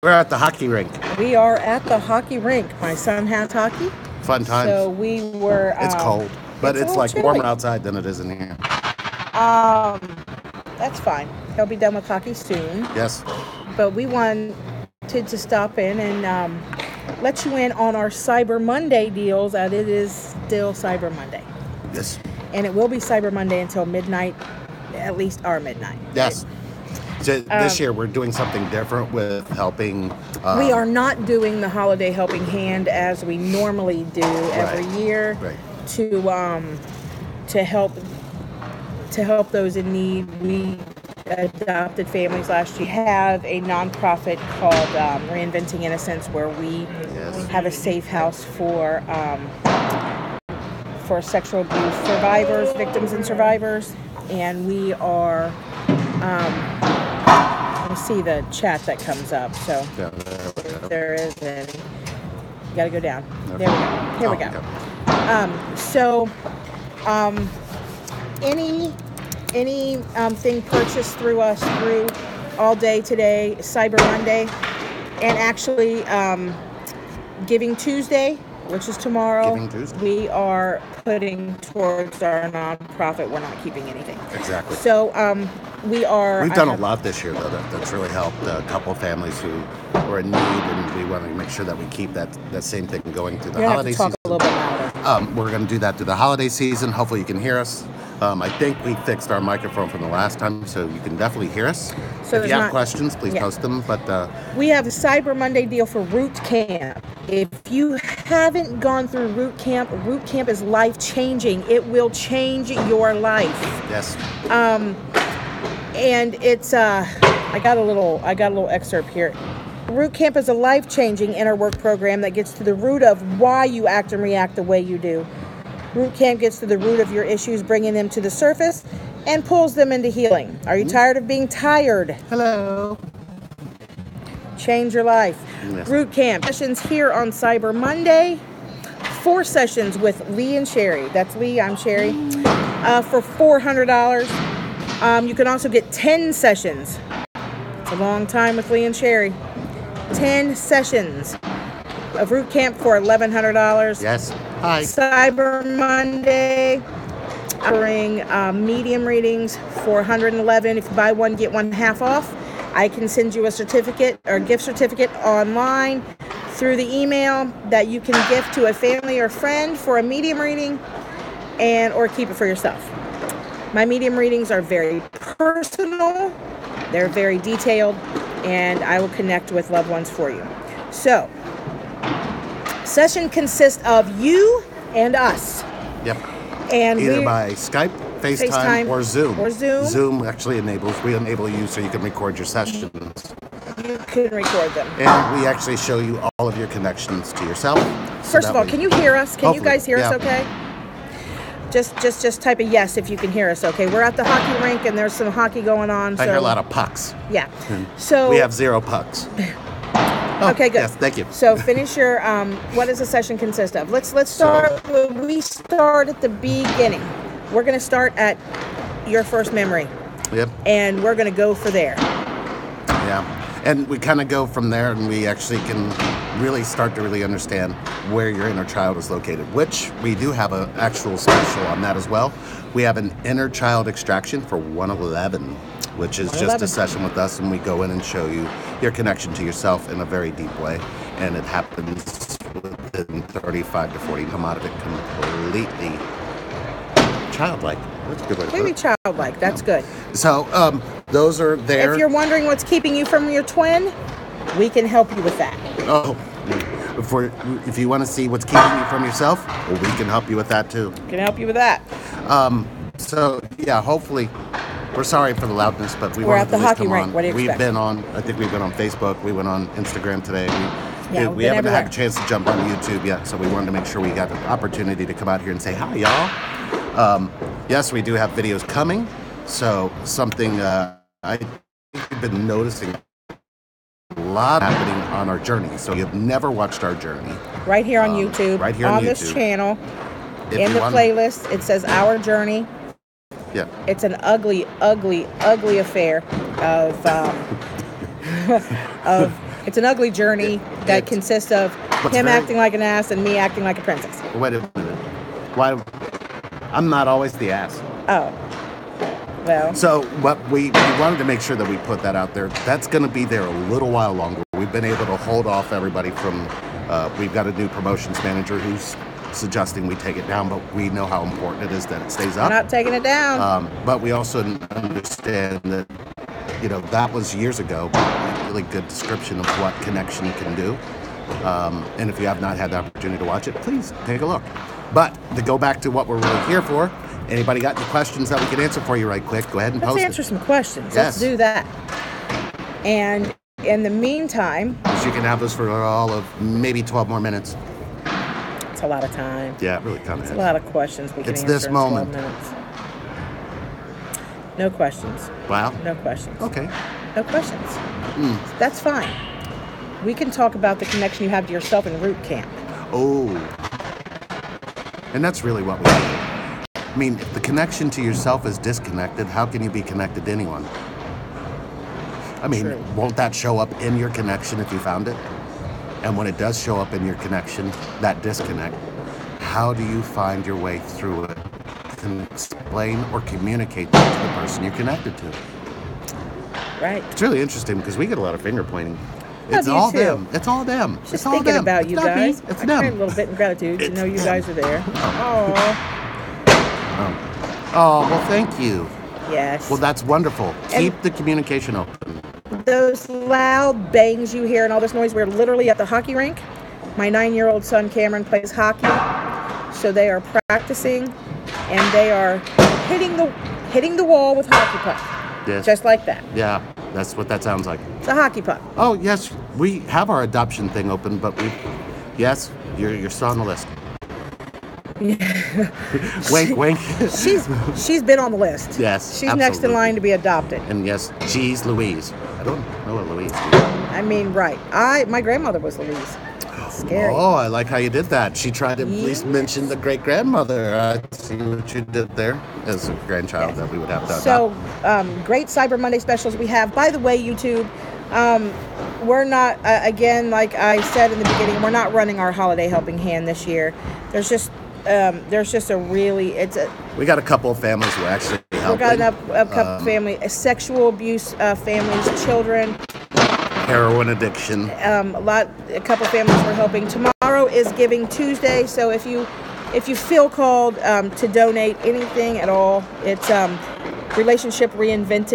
We're at the hockey rink. We are at the hockey rink. My son has hockey. Fun times. So we were. It's cold, but it's like chilly. warmer outside than it is in here. That's fine. He'll be done with hockey soon. Yes. But we wanted to stop in and let you in on our Cyber Monday deals. That it is still Cyber Monday. Yes. And it will be Cyber Monday until midnight, at least our midnight. Yes. So this year we're doing something different with helping. We are not doing the holiday helping hand as we normally do every year to help those in need. We adopted families last year. We have a nonprofit called Reinventing Innocence, where we have a safe house for sexual abuse survivors, victims, and survivors. And we are. You see the chat that comes up. So if there is any, you got to go down. There we go. Here we go. Anything purchased through us through all day today, Cyber Monday, and actually Giving Tuesday, which is tomorrow, we are putting towards our nonprofit. We're not keeping anything. Exactly. So we've done a lot this year, though. That's really helped a couple of families who were in need, and we want to make sure that we keep that same thing going through the holiday season. A little bit louder. We're going to do that through the holiday season. Hopefully you can hear us. I think we fixed our microphone from the last time, so you can definitely hear us. So if you have questions, please post them. But we have a Cyber Monday deal for Root Camp. If you haven't gone through Root Camp is life-changing. It will change your life. Yes. And it's I got a little excerpt here. Root Camp is a life-changing inner work program that gets to the root of why you act and react the way you do. Root Camp gets to the root of your issues, bringing them to the surface, and pulls them into healing. Are you tired of being tired? Hello. Change your life. Yes. Root Camp sessions here on Cyber Monday. 4 sessions with Lee and Sherry. That's Lee, I'm Sherry. For $400. You can also get 10 sessions. It's a long time with Lee and Sherry. 10 sessions of Root Camp for $1,100. Yes. Hi. Cyber Monday, offering medium readings for $111. If you buy one, get one half off. I can send you a certificate or gift certificate online through the email that you can gift to a family or friend for a medium reading, or keep it for yourself. My medium readings are very personal. They're very detailed, and I will connect with loved ones for you. So, session consists of you and us. Yep. And either by Skype, FaceTime, or Zoom. Zoom actually we enable you so you can record your sessions. You can record them. And we actually show you all of your connections to yourself. First of all, can you hear us? Can you guys hear us okay? Just type a yes if you can hear us, okay? We're at the hockey rink, and there's some hockey going on. I hear a lot of pucks. Yeah. So we have 0 pucks. Okay, good. Yes, thank you. So finish your, what does the session consist of? Let's start, we start at the beginning. We're going to start at your first memory. Yep. And we're going to go for there. Yeah. And we kind of go from there, and we actually can really start to really understand where your inner child is located, which we do have an actual special on that as well. We have an inner child extraction for $111, which is just a session with us, and we go in and show you your connection to yourself in a very deep way. And it happens within 35 to 40. Come out of it completely childlike. That's a good way to put it. Maybe childlike. That's good. So those are there. If you're wondering what's keeping you from your twin, we can help you with that. Oh, if you want to see what's keeping you from yourself, well, we can help you with that too. We can help you with that. So yeah, hopefully, we're sorry for the loudness, but we're at the hockey rink. What do you expect? I think we've been on Facebook. We went on Instagram today. We haven't had a chance to jump on YouTube yet, so we wanted to make sure we got the opportunity to come out here and say hi, y'all. Yes, we do have videos coming. So something I've been noticing a lot happening on our journey. So you've never watched our journey. Right here on YouTube. Right here on YouTube. This channel. In the playlist, it says Our Journey. Yeah. It's an ugly, ugly, ugly affair of It's an ugly journey that it- consists of What's him very- acting like an ass and me acting like a princess. Wait a minute. Why? I'm not always the ass. Oh. Well, So what we wanted to make sure that we put that out there. That's going to be there a little while longer. We've been able to hold off everybody from. We've got a new promotions manager who's suggesting we take it down, but we know how important it is that it stays we're up. not taking it down. But we also understand that, that was years ago, but a really good description of what Connection can do. And if you have not had the opportunity to watch it, please take a look. But to go back to what we're really here for, anybody got any questions that we can answer for you right quick? Go ahead and Let's post answer it. some questions. Yes. Let's do that. And in the meantime, 'Cause you can have this for all of maybe 12 more minutes. it's a lot of time. Yeah, it really kind of It's is. a lot of questions we can It's answer this in 12 moment. minutes. No questions. Wow. No questions. Okay. No questions. That's fine. We can talk about the connection you have to yourself in root camp. Oh. And that's really what we do. I mean, if the connection to yourself is disconnected, how can you be connected to anyone? I mean, True. won't that show up in your connection if you found it? And when it does show up in your connection, that disconnect, how do you find your way through it? Can explain or communicate that to the person you're connected to. Right. It's really interesting because we get a lot of finger pointing. Love It's you all too. them. It's all them. Just it's all thinking them. about It's you not me. guys. It's I them. cried a little bit in gratitude to It's know you them. guys are there. Oh, Oh, well, thank you. yes. Well, that's wonderful. Keep the communication open. Those loud bangs you hear and all this noise, we're literally at the hockey rink. My 9-year-old son Cameron plays hockey, so they are practicing and they are hitting the wall with hockey puck, Yes. just like that. Yeah, that's what that sounds like. It's a hockey puck. Oh, yes, we have our adoption thing open, but yes, you're still on the list. Wink, wink. She's been on the list. Yes, She's next in absolutely. line to be adopted. And yes, geez, Louise. I don't know a Louise. I mean, right. My grandmother was Louise. Scary. Oh, I like how you did that. She tried to at least mention the great grandmother. I see what you did there as a grandchild that we would have to adopt. So, great Cyber Monday specials we have. By the way, YouTube, we're not, again, like I said in the beginning, we're not running our holiday helping hand this year. There's just a really, We got a couple of families who are actually helping. we've got a couple family, sexual abuse families, children, Heroin addiction. a couple families we're helping. Tomorrow is Giving Tuesday, so if you feel called to donate anything at all, it's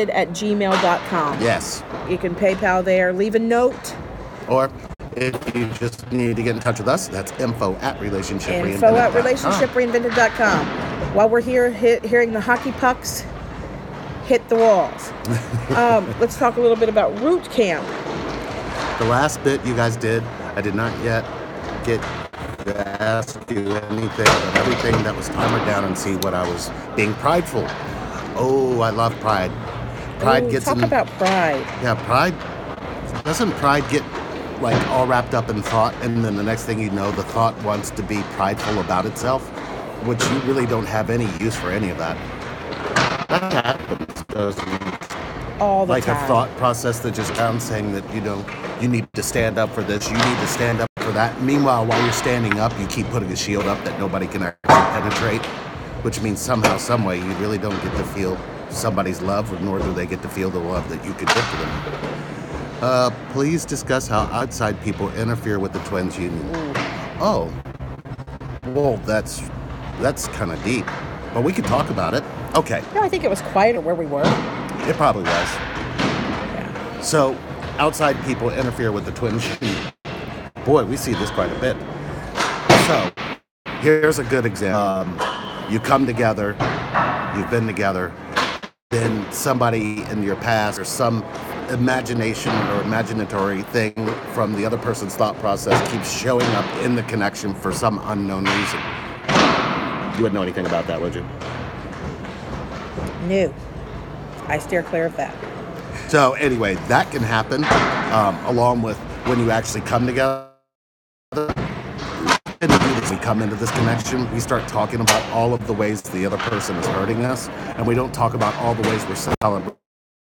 relationshipreinvented@gmail.com. Yes. You can PayPal there. Leave a note. Or if you just need to get in touch with us, that's info@relationshipreinvented.com. Info@relationshipreinvented.com. While we're here hearing the hockey pucks hit the walls. Let's talk a little bit about Root Camp. The last bit you guys did, I did not yet get to ask you anything, but everything that was timered down and see what I was being prideful. Oh, I love pride. Pride Ooh, gets talk in. about pride. Yeah, pride. Doesn't pride get like all wrapped up in thought, and then the next thing you know, the thought wants to be prideful about itself, which you really don't have any use for any of that. That happens. All the Like time. a thought process that just comes saying that, you need to stand up for this, you need to stand up for that. Meanwhile, while you're standing up, you keep putting a shield up that nobody can actually penetrate, which means somehow, some way, you really don't get to feel somebody's love, nor do they get to feel the love that you could give to them. Please discuss how outside people interfere with the twins union. Oh, well, that's kind of deep, but we could talk about it. Okay, No, I think it was quieter where we were. it probably was. Yeah. So, outside people interfere with the twins union. Boy, we see this quite a bit. So, here's a good example. You come together, you've been together, then somebody in your past or some imagination or imaginatory thing from the other person's thought process keeps showing up in the connection for some unknown reason. You wouldn't know anything about that, would you? No. I steer clear of that. So anyway, that can happen along with when you actually come together. And we come into this connection, we start talking about all of the ways the other person is hurting us, and we don't talk about all the ways we're celebrating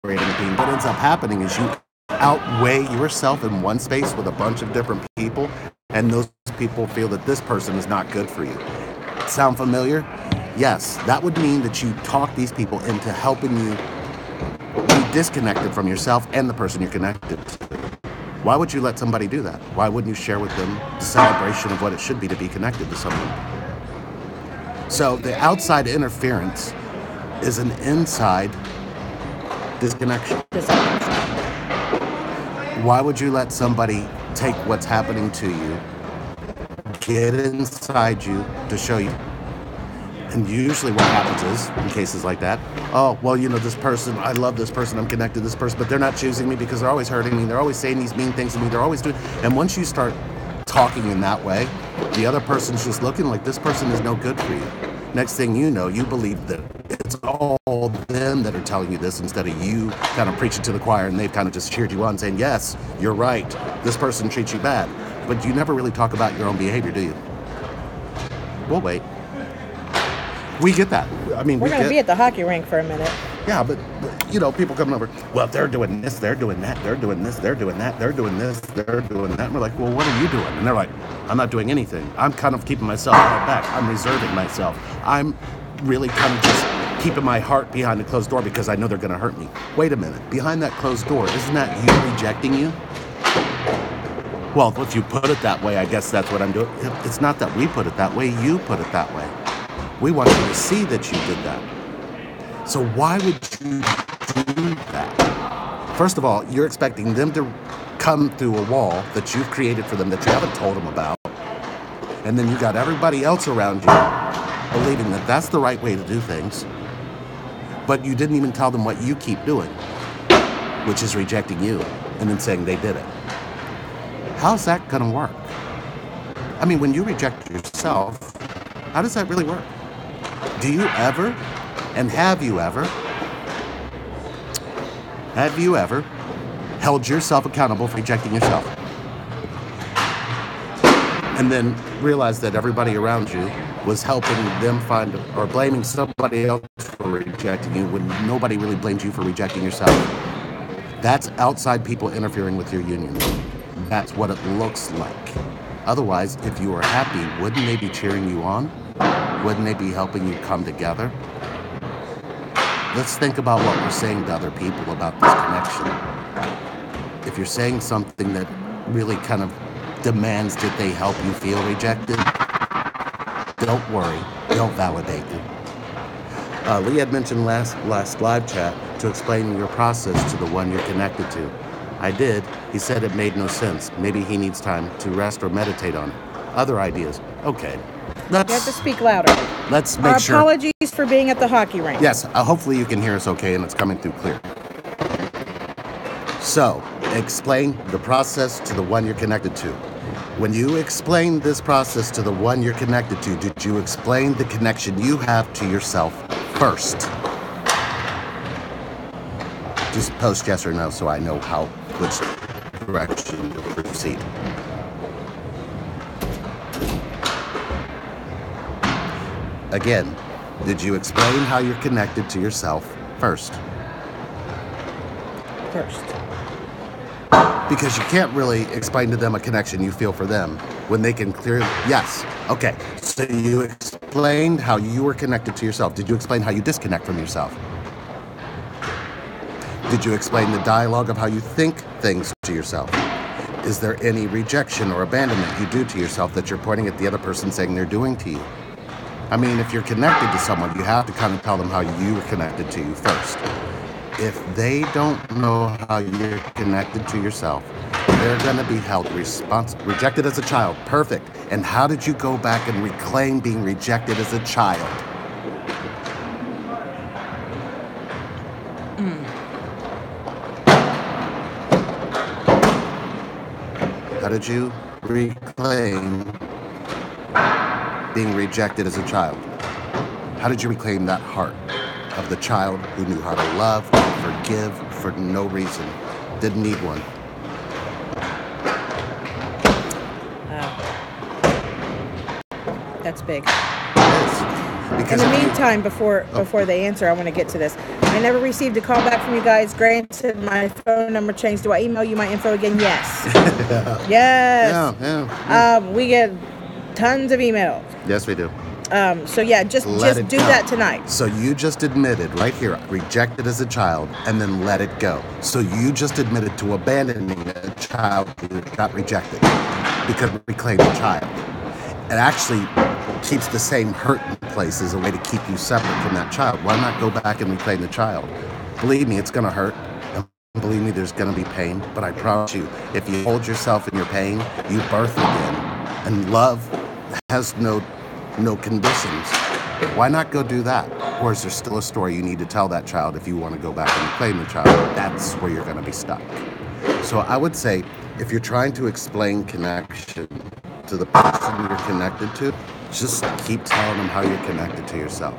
being. What ends up happening is you outweigh yourself in one space with a bunch of different people, and those people feel that this person is not good for you. Sound familiar? Yes, that would mean that you talk these people into helping you be disconnected from yourself and the person you're connected to. Why would you let somebody do that? Why wouldn't you share with them the celebration of what it should be to be connected to someone? So the outside interference is an inside disconnection. Why would you let somebody take what's happening to you, get inside you to show you? And usually what happens is, in cases like that, oh, well, you know, this person, I love this person, I'm connected to this person, but they're not choosing me because they're always hurting me, they're always saying these mean things to me, they're always doing, and once you start talking in that way, the other person's just looking like this person is no good for you. Next thing you know, you believe that it's all them that are telling you this instead of you kind of preaching to the choir, and they've kind of just cheered you on saying, yes, you're right, this person treats you bad. But you never really talk about your own behavior, do you? We'll wait. We get that. I mean, we're going to be at the hockey rink for a minute. Yeah, but you know, people coming over, well, they're doing this, they're doing that, they're doing this, they're doing that, they're doing this, they're doing that. And we're like, well, what are you doing? And they're like, I'm not doing anything. I'm kind of keeping myself held back. I'm reserving myself. I'm really kind of just keeping my heart behind a closed door because I know they're going to hurt me. Wait a minute. Behind that closed door, isn't that you rejecting you? Well, if you put it that way, I guess that's what I'm doing. It's not that we put it that way. You put it that way. We want you to see that you did that. So why would you do that? First of all, you're expecting them to come through a wall that you've created for them that you haven't told them about. And then you got everybody else around you believing that that's the right way to do things. But you didn't even tell them what you keep doing, which is rejecting you and then saying they did it. How's that going to work? I mean, when you reject yourself, how does that really work? Do you ever, and have you ever held yourself accountable for rejecting yourself? And then realized that everybody around you was helping them find, or blaming somebody else for rejecting you when nobody really blamed you for rejecting yourself. That's outside people interfering with your union. That's what it looks like. Otherwise, if you were happy, wouldn't they be cheering you on? Wouldn't they be helping you come together? Let's think about what we're saying to other people about this connection. If you're saying something that really kind of demands that they help you feel rejected, don't worry, they'll validate you. Lee had mentioned last live chat to explain your process to the one you're connected to. I did. He said it made no sense. Maybe he needs time to rest or meditate on it. Other ideas? Okay. You have to speak louder. Let's make sure. Our apologies for being at the hockey rink. Yes, hopefully you can hear us okay and it's coming through clear. So, explain the process to the one you're connected to. When you explain this process to the one you're connected to, did you explain the connection you have to yourself first? Just post yes or no so I know which direction to proceed. Again, did you explain how you're connected to yourself first? First. Because you can't really explain to them a connection you feel for them when they can clearly, yes. Okay, so you explained how you were connected to yourself. Did you explain how you disconnect from yourself? Did you explain the dialogue of how you think things to yourself? Is there any rejection or abandonment you do to yourself that you're pointing at the other person saying they're doing to you? I mean, if you're connected to someone, you have to kind of tell them how you are connected to you first. If they don't know how you're connected to yourself, they're going to be held responsible. Rejected as a child, perfect. And how did you go back and reclaim being rejected as a child? How did you reclaim being rejected as a child? How did you reclaim that heart of the child who knew how to love, forgive for no reason, didn't need one? That's big. It is. In the meantime, before they answer, I want to get to this. I I never received a call back from you guys. Granted, my phone number changed. Do I email you my info again? Yes. Yes. Yeah. We get tons of emails. Yes, we do. So yeah, just do that tonight. So you just admitted right here, rejected as a child, and then let it go. So you just admitted to abandoning a child who got rejected because we reclaimed the child. It actually keeps the same hurt in place as a way to keep you separate from that child. Why not go back and reclaim the child? Believe me, it's going to hurt. And believe me, there's going to be pain. But I promise you, if you hold yourself in your pain, you birth again. And love has no conditions. Why not go do that? Or is there still a story you need to tell that child if you want to go back and reclaim the child? That's where you're going to be stuck. So I would say, if you're trying to explain connection to the person you're connected to, just keep telling them how you're connected to yourself.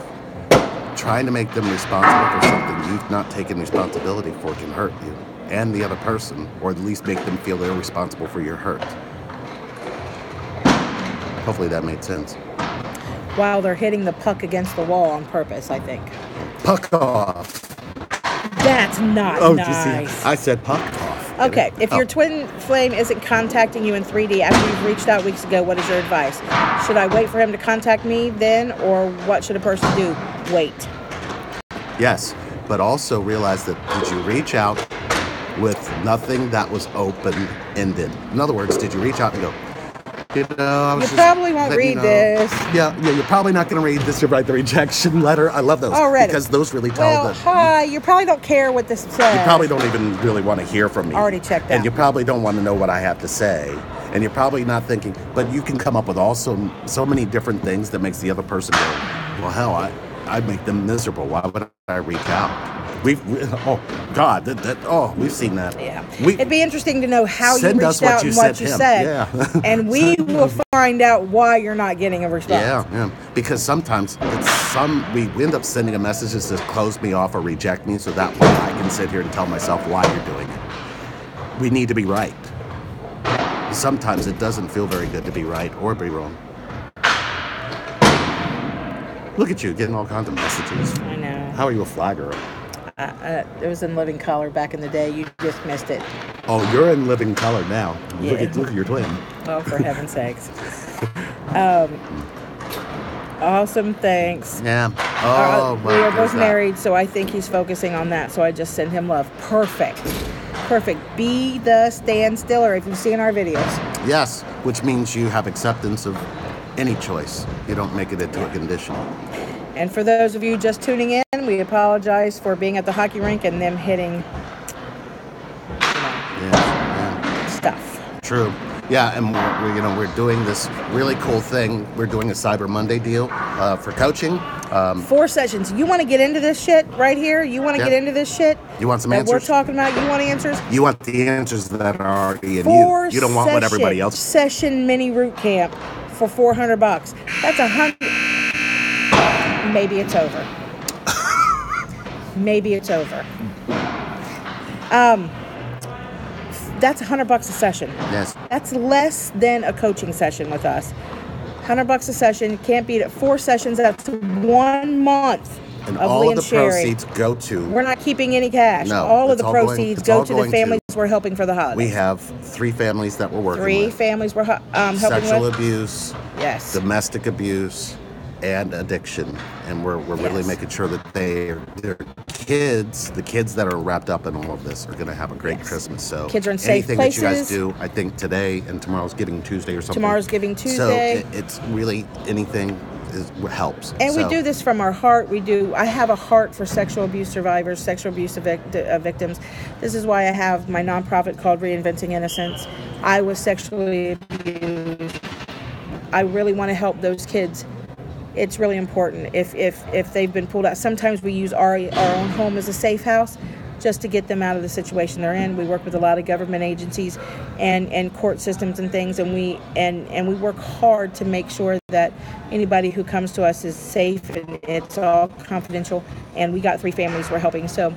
Trying to make them responsible for something you've not taken responsibility for can hurt you and the other person, or at least make them feel they're responsible for your hurt. Hopefully that made sense. While they're hitting the puck against the wall on purpose, I think. Puck off. That's not nice. I said puck off. Okay, if your twin flame isn't contacting you in 3D after you've reached out weeks ago, what is your advice? Should I wait for him to contact me then, or what should a person do? Wait. Yes, but also realize that did you reach out with nothing that was open-ended? In other words, did you reach out and go, you probably won't read this. Yeah, you're probably not going to read this to write the rejection letter. I love those. Already. Because those really tell hi, you probably don't care what this says. You probably don't even really want to hear from me. Already checked out. And you probably don't want to know what I have to say. And you're probably not thinking, but you can come up with also so many different things that makes the other person go, well, hell, I'd make them miserable. Why would I reach out? We've seen that. Yeah. It'd be interesting to know how you reached out and what you said. Yeah. And we will find out why you're not getting a response. Yeah. Because sometimes we end up sending a message that says close me off or reject me, so that way I can sit here and tell myself why you're doing it. We need to be right. Sometimes it doesn't feel very good to be right or be wrong. Look at you, getting all kinds of messages. I know. How are you a flagger? It was in living color back in the day. You just missed it. Oh, you're in living color now. Yeah. Look at your twin. Oh, for heaven's sakes. Awesome, thanks. Yeah. We are both married, so I think he's focusing on that. So I just send him love. Perfect. Be the stand-stiller if you see in our videos. Yes, which means you have acceptance of any choice. You don't make it into a condition. And for those of you just tuning in, we apologize for being at the hockey rink and them hitting stuff. True. Yeah, and we're doing this really cool thing. We're doing a Cyber Monday deal for coaching. 4 sessions. You want to get into this shit right here? You want to get into this shit? You want some that answers? We're talking about. You want answers? You want the answers that are already in 4 you. You don't want what everybody else. Session mini root camp for $400. That's $100. Maybe it's over. Maybe it's over. That's $100 a session. Yes. That's less than a coaching session with us. $100 a session. Can't beat it. 4 sessions. That's 1 month. And of all Lee of the and Sherry. proceeds go to. We're not keeping any cash. No, all of the proceeds go to the families we're helping for the holidays. We have 3 families that we're working 3 with. families we're helping with. Sexual abuse. Yes. Domestic abuse. And addiction, and we're really making sure that their kids, the kids that are wrapped up in all of this, are going to have a great Christmas. So kids are in safe anything places. that you guys do, I think today and tomorrow's Giving Tuesday or something. Tomorrow's Giving Tuesday. So it's really anything helps. And we do this from our heart. I have a heart for sexual abuse survivors, sexual abuse victims. This is why I have my nonprofit called Reinventing Innocence. I was sexually abused. I really want to help those kids. It's really important if they've been pulled out. Sometimes we use our own home as a safe house just to get them out of the situation they're in. We work with a lot of government agencies and court systems and things, and we work hard to make sure that anybody who comes to us is safe and it's all confidential. And we got 3 families we're helping, so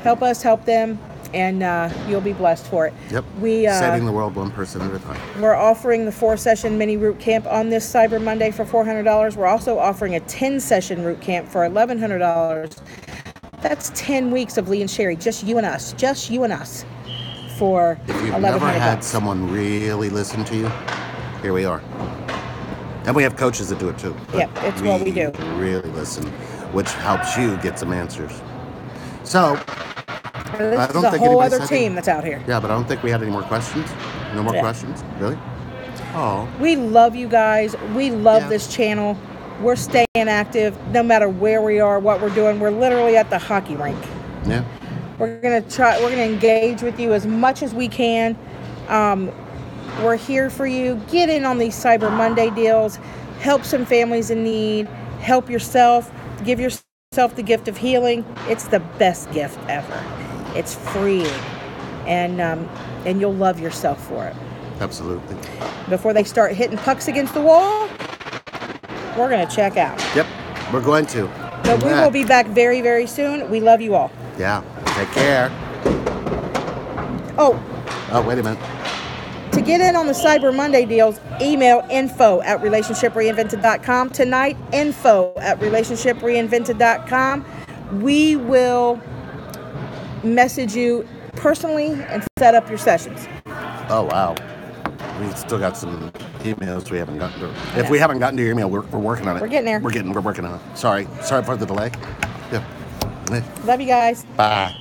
help us help them, and you'll be blessed for it. Yep. Saving the world one person at a time. We're offering the 4-session mini root camp on this Cyber Monday for $400. We're also offering a 10-session root camp for $1,100. That's 10 weeks of Lee and Sherry, just you and us, for If you've 1,100 never had bucks. someone really listen to you, here we are. And we have coaches that do it too. but Yep, it's what we do. Really listen, which helps you get some answers. So, This I is don't a think whole anybody other said team any- that's out here. yeah, but I don't think we had any more questions. No more Yeah. questions? Really? Oh, We love you guys. We love Yeah. this channel. We're staying active no matter where we are, what we're doing. We're literally at the hockey rink. yeah. We're gonna engage with you as much as we can. We're here for you. Get in on these Cyber Monday deals. Help some families in need. Help yourself. Give yourself the gift of healing. It's the best gift ever. It's freeing, and you'll love yourself for it. Absolutely. Before they start hitting pucks against the wall, we're gonna check out. Yep, we're going to. So we will be back very, very soon. We love you all. Yeah, take care. Oh, Oh, wait a minute. to get in on the Cyber Monday deals, email info@relationshipreinvented.com. Tonight, info@relationshipreinvented.com. We will message you personally and set up your sessions. Oh, wow. We've still got some emails we haven't gotten to. If we haven't gotten to your email, we're working on it. We're getting there. We're working on it. Sorry for the delay. Yeah. Love you guys. Bye.